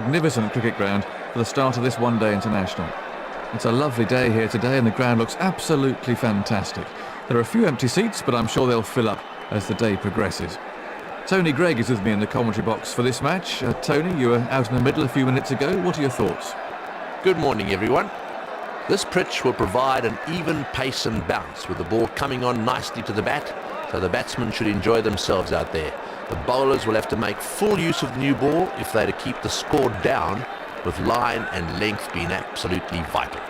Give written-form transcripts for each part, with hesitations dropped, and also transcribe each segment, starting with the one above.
Magnificent cricket ground for the start of this one-day international. It's a lovely day here today and the ground looks absolutely fantastic. There are a few empty seats, but I'm sure they'll fill up as the day progresses. Tony Gregg is with me in the commentary box for this match. Tony, you were out in the middle a few minutes ago. What are your thoughts? Good morning, everyone. This pitch will provide an even pace and bounce with the ball coming on nicely to the bat, so the batsmen should enjoy themselves out there. The bowlers will have to make full use of the new ball if they're to keep the score down, with line and length being absolutely vital.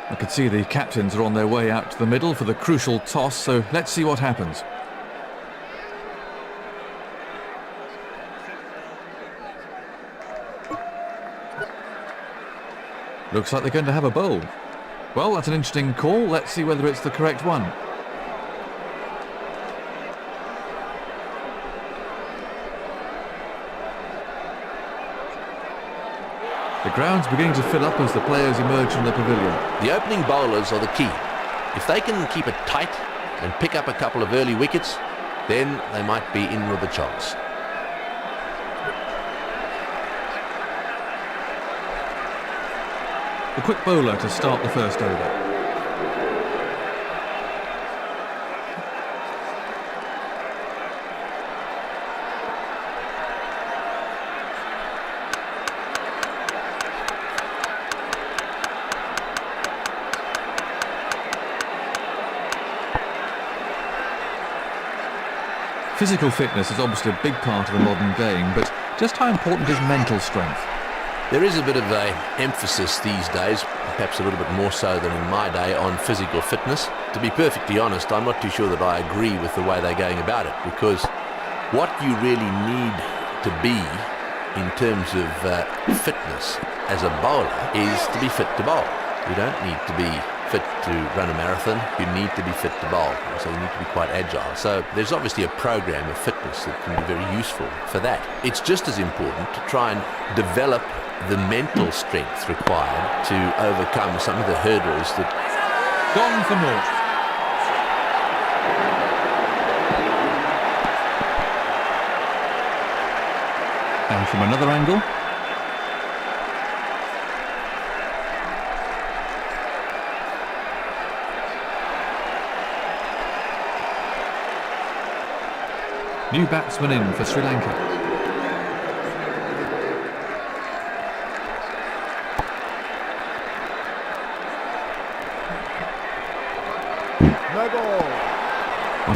I can see the captains are on their way out to the middle for the crucial toss, so let's see what happens. Looks like they're going to have a bowl. Well, that's an interesting call. Let's see whether it's the correct one. The ground's beginning to fill up as the players emerge from the pavilion. The opening bowlers are the key. If they can keep it tight and pick up a couple of early wickets, then they might be in with a chance. The quick bowler to start the first over. Physical fitness is obviously a big part of the modern game, but just how important is mental strength? There is a bit of an emphasis these days, perhaps a little bit more so than in my day, on physical fitness. To be perfectly honest, I'm not too sure that I agree with the way they're going about it, because what you really need to be in terms of fitness as a bowler is to be fit to bowl. You don't need to be fit to run a marathon, you need to be fit to bowl, so you need to be quite agile. So there's obviously a program of fitness that can be very useful for that. It's just as important to try and develop the mental strength required to overcome some of the hurdles that... Gone for naught. And from another angle. New batsman in for Sri Lanka. No ball.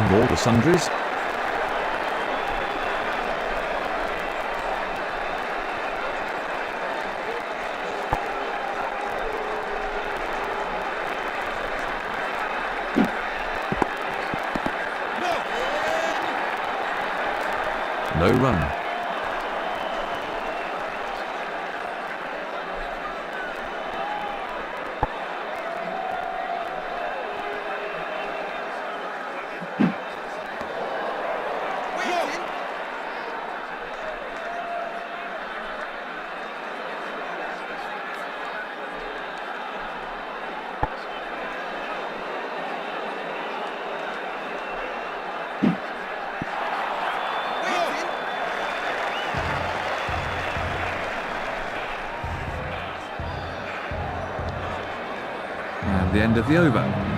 One more, the sundries. No run. And the end of the over.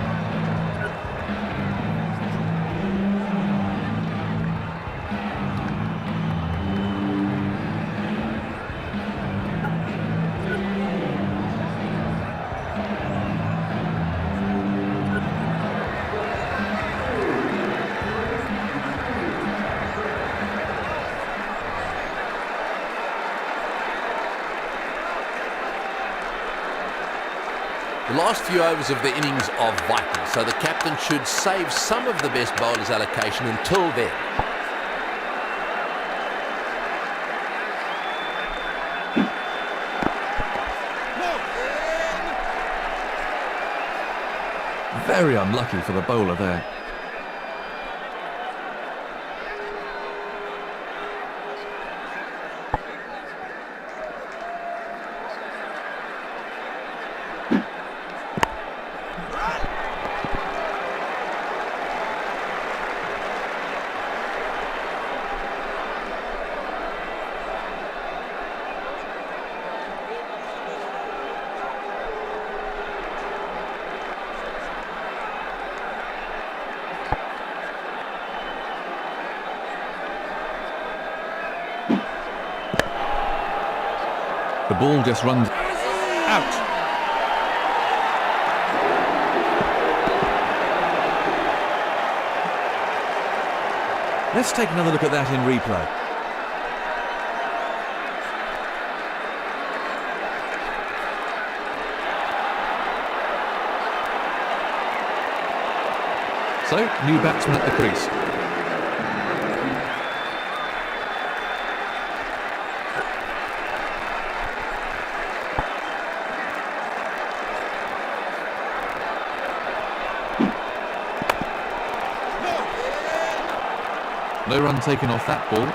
The last few overs of the innings are vital, so the captain should save some of the best bowlers' allocation until then. Very unlucky for the bowler there. The ball just runs out. Let's take another look at that in replay. So, new batsman at the crease. No run taken off that ball.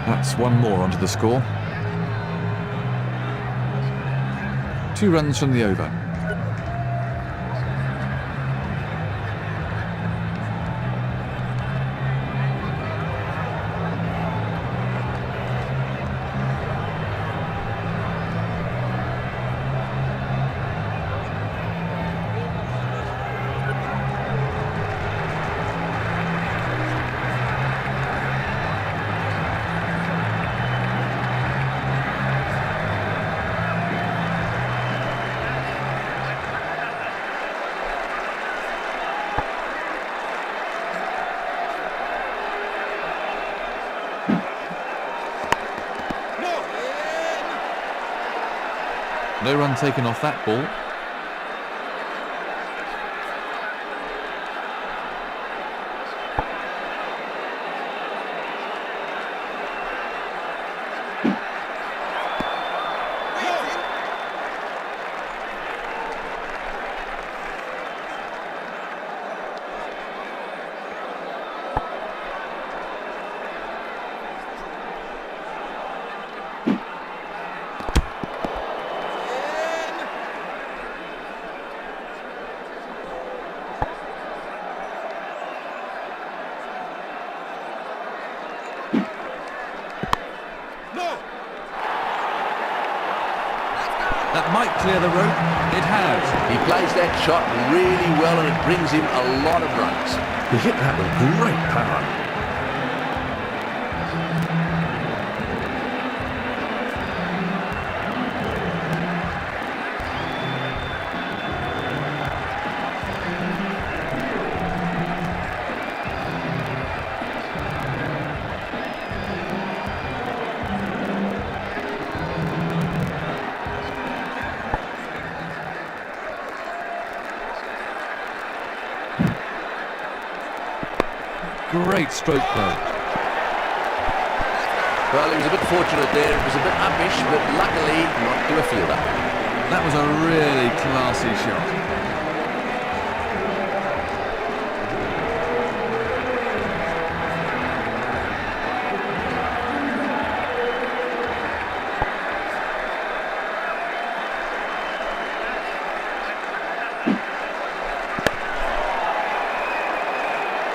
That's one more onto the score. 2 runs from the over. No run taken off that ball. That might clear the rope. It has. He plays that shot really well and it brings him a lot of runs. He hit that with great power. Great stroke play. Well, he was a bit fortunate there. It was a bit uppish, but luckily not to a fielder. That was a really classy shot.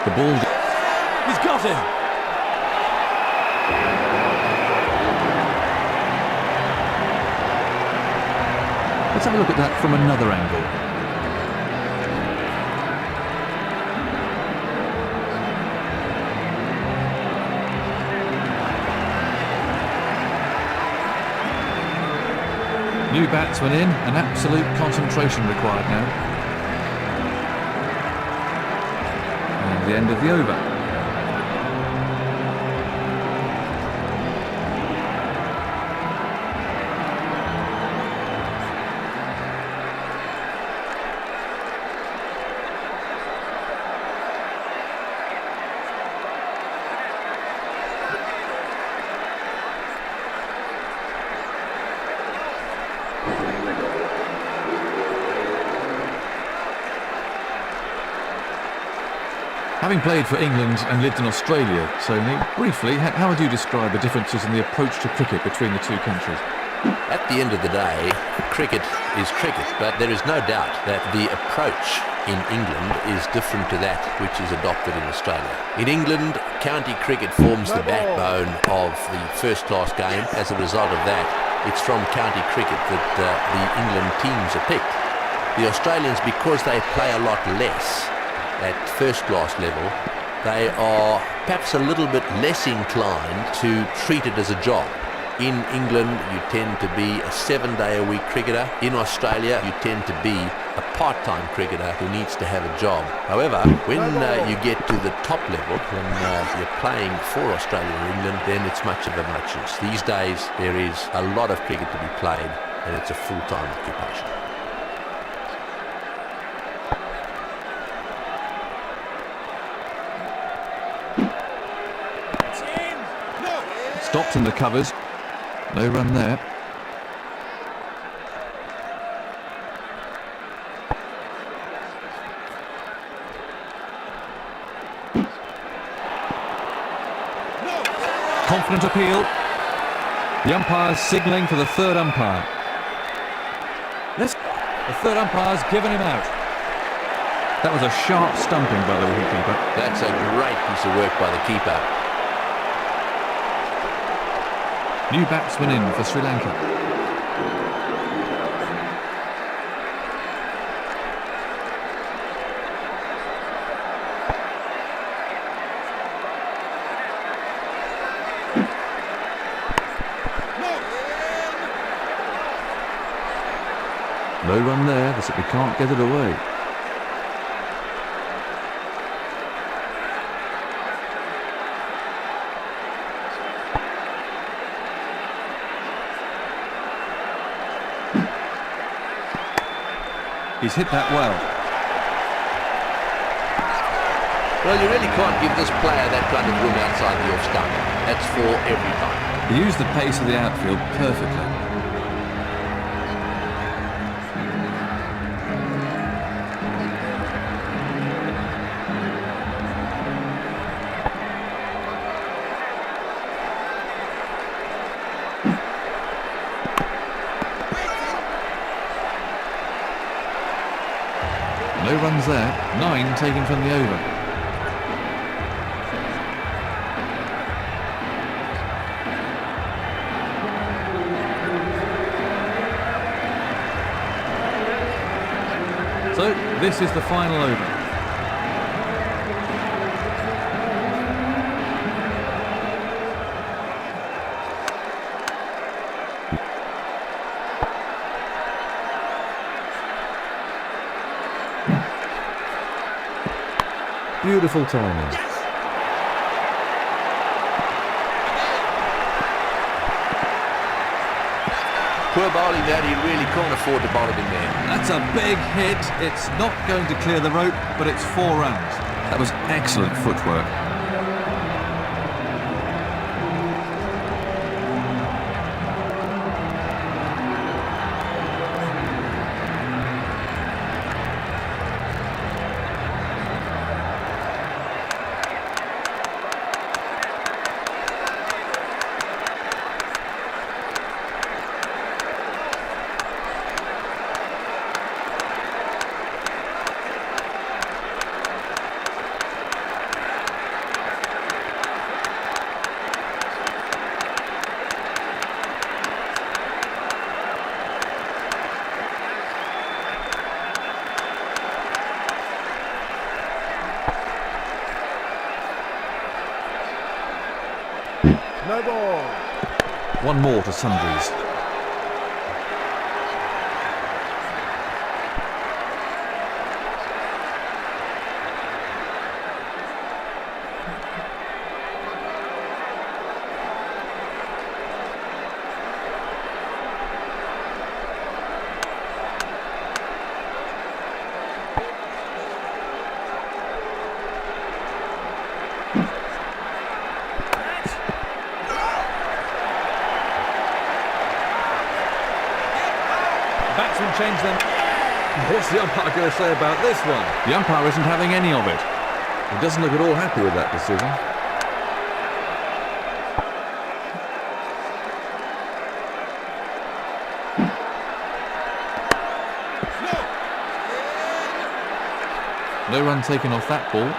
The ball... He's got him! Let's have a look at that from another angle. New batsman in, and absolute concentration required now. And the end of the over. Having played for England and lived in Australia, Tony, briefly, how would you describe the differences in the approach to cricket between the two countries? At the end of the day, cricket is cricket, but there is no doubt that the approach in England is different to that which is adopted in Australia. In England, county cricket forms the backbone of the first-class game. As a result of that, it's from county cricket that the England teams are picked. The Australians, because they play a lot less at first-class level, they are perhaps a little bit less inclined to treat it as a job. In England, you tend to be a 7-day-a-week cricketer. In Australia, you tend to be a part-time cricketer who needs to have a job. However, when you get to the top level, when you're playing for Australia or England, then it's much of a muchness. These days, there is a lot of cricket to be played, and it's a full-time occupation. Stopped in the covers. No run there. Confident appeal. The umpire's signalling for the third umpire. The third umpire's given him out. That was a sharp stumping by the wicketkeeper. That's a great piece of work by the keeper. New batsman in for Sri Lanka. No run there, they simply can't get it away. He's hit that well. Well, you really can't give this player that kind of room outside the off stump. That's for every time. He used the pace of the outfield perfectly. No runs there. 9 taken from the over. So, this is the final over. Beautiful timing. Poor bowling there, he really can't afford to bowl it in there. That's a big hit. It's not going to clear the rope, but it's 4 runs. That was excellent footwork. No ball. One more to sundries. Batsman changed them. What's the umpire going to say about this one? The umpire isn't having any of it. He doesn't look at all happy with that decision. No run taken off that ball.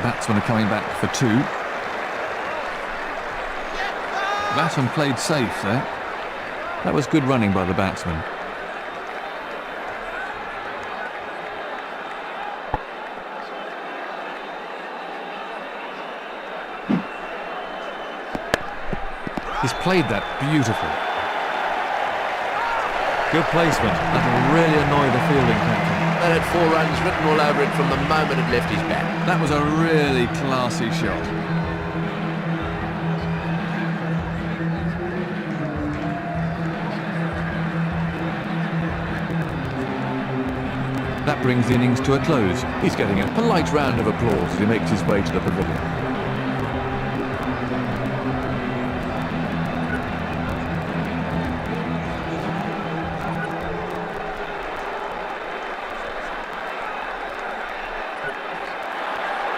Batsmen are coming back for two. Batsman played safe there. That was good running by the batsman. He's played that beautifully. Good placement. That'll really annoy the fielding captain. That had 4 runs written all over it from the moment it left his bat. That was a really classy shot. That brings the innings to a close. He's getting a polite round of applause as he makes his way to the pavilion.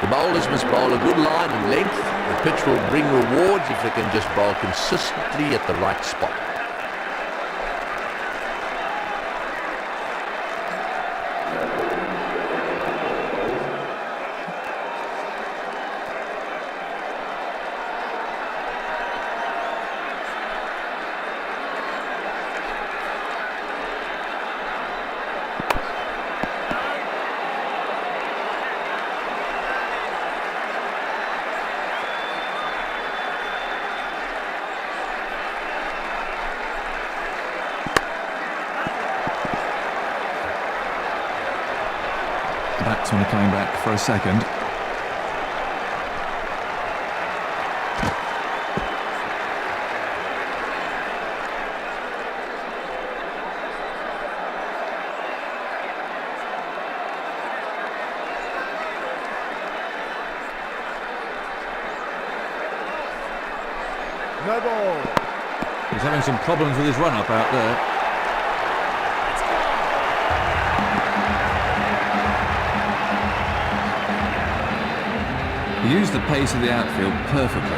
The bowlers must bowl a good line and length. The pitch will bring rewards if they can just bowl consistently at the right spot. Batsmen are coming back for a second. No ball. He's having some problems with his run-up out there. He used the pace of the outfield perfectly.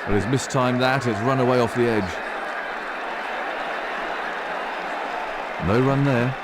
But he's mistimed that, it's run away off the edge. No run there.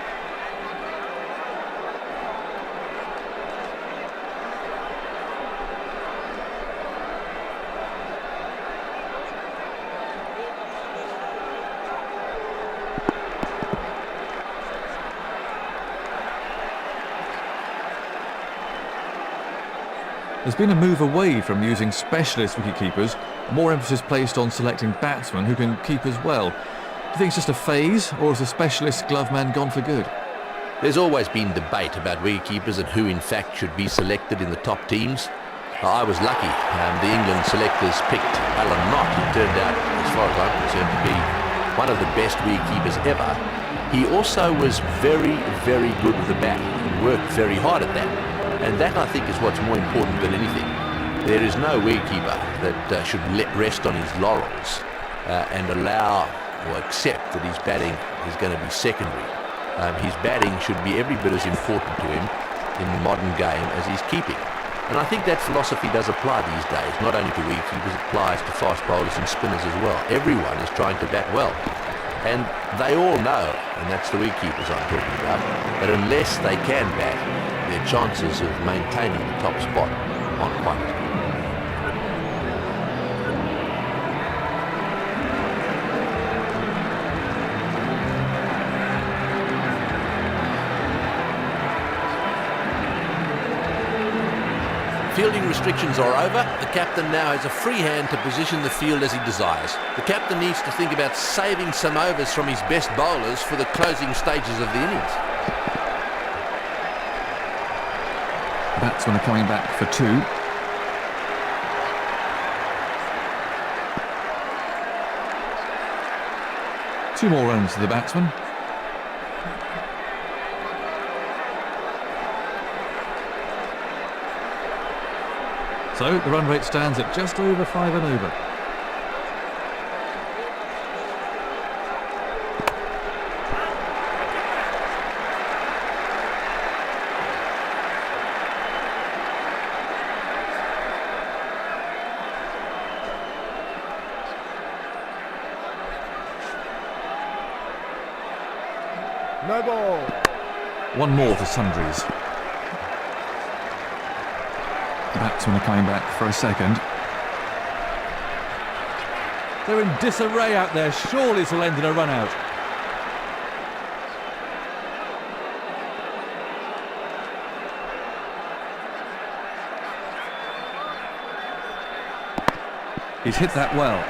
There's been a move away from using specialist wicketkeepers, more emphasis placed on selecting batsmen who can keep as well. Do you think it's just a phase, or is a specialist glove man gone for good? There's always been debate about wicketkeepers and who in fact should be selected in the top teams. I was lucky. The England selectors picked Alan Knott, who turned out, as far as I'm concerned, to be one of the best wicketkeepers ever. He also was very, very good with the bat and worked very hard at that. And that, I think, is what's more important than anything. There is no wicketkeeper that should rest on his laurels and allow or accept that his batting is going to be secondary. His batting should be every bit as important to him in the modern game as his keeping. And I think that philosophy does apply these days, not only to wicketkeepers, it applies to fast bowlers and spinners as well. Everyone is trying to bat well. And they all know, and that's the wicketkeepers I'm talking about, that unless they can bat, their chances of maintaining the top spot aren't quite as good. Fielding restrictions are over. The captain now has a free hand to position the field as he desires. The captain needs to think about saving some overs from his best bowlers for the closing stages of the innings. Batsmen are coming back for 2. Two more runs to the batsman. So the run rate stands at just over 5 and over. No ball. One more for sundries. The batsmen are coming back for a second. They're in disarray out there. Surely this will end in a run out. He's hit that well.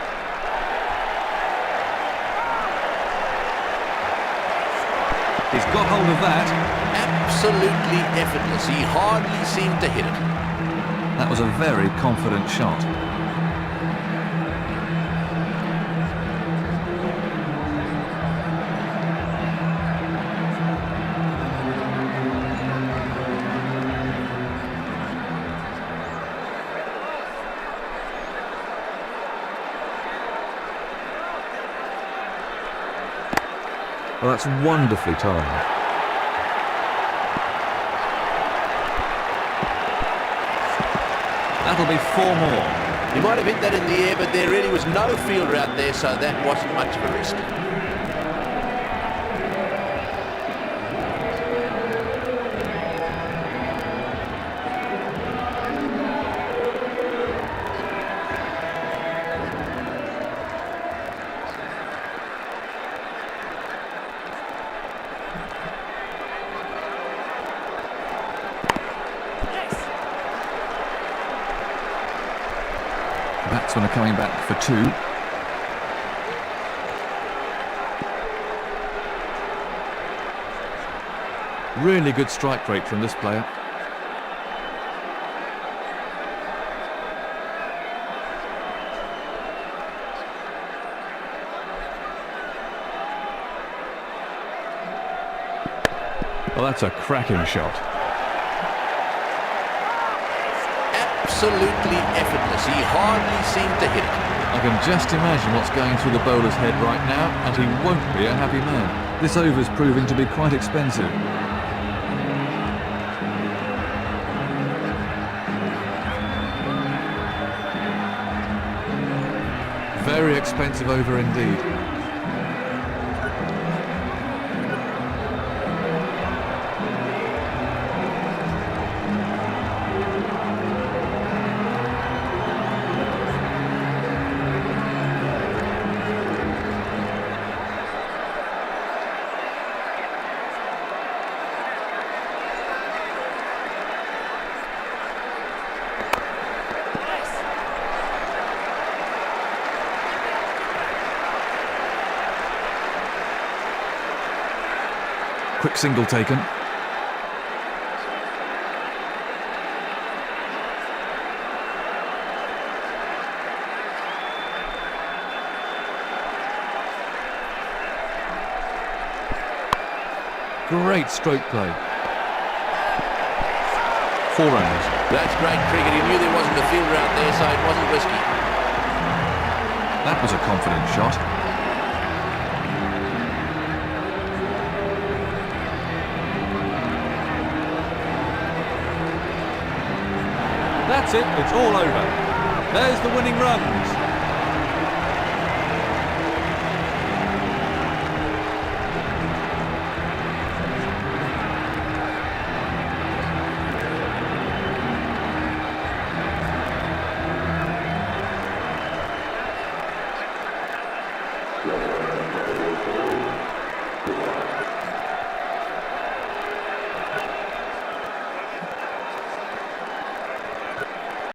He's got hold of that. Absolutely effortless. He hardly seemed to hit it. That was a very confident shot. Well, that's wonderfully timed. That'll be 4 more. He might have hit that in the air, but there really was no fielder out there, so that wasn't much of a risk. Batsmen are coming back for 2. Really good strike rate from this player. Well, that's a cracking shot. Absolutely effortless. He hardly seemed to hit it. I can just imagine what's going through the bowler's head right now, and he won't be a happy man. This over's proving to be quite expensive. Very expensive over indeed. Quick single taken. Great stroke play. 4 runs. That's great cricket. He knew there wasn't a fielder out there, so it wasn't risky. That was a confident shot. That's it. It's all over. There's the winning runs.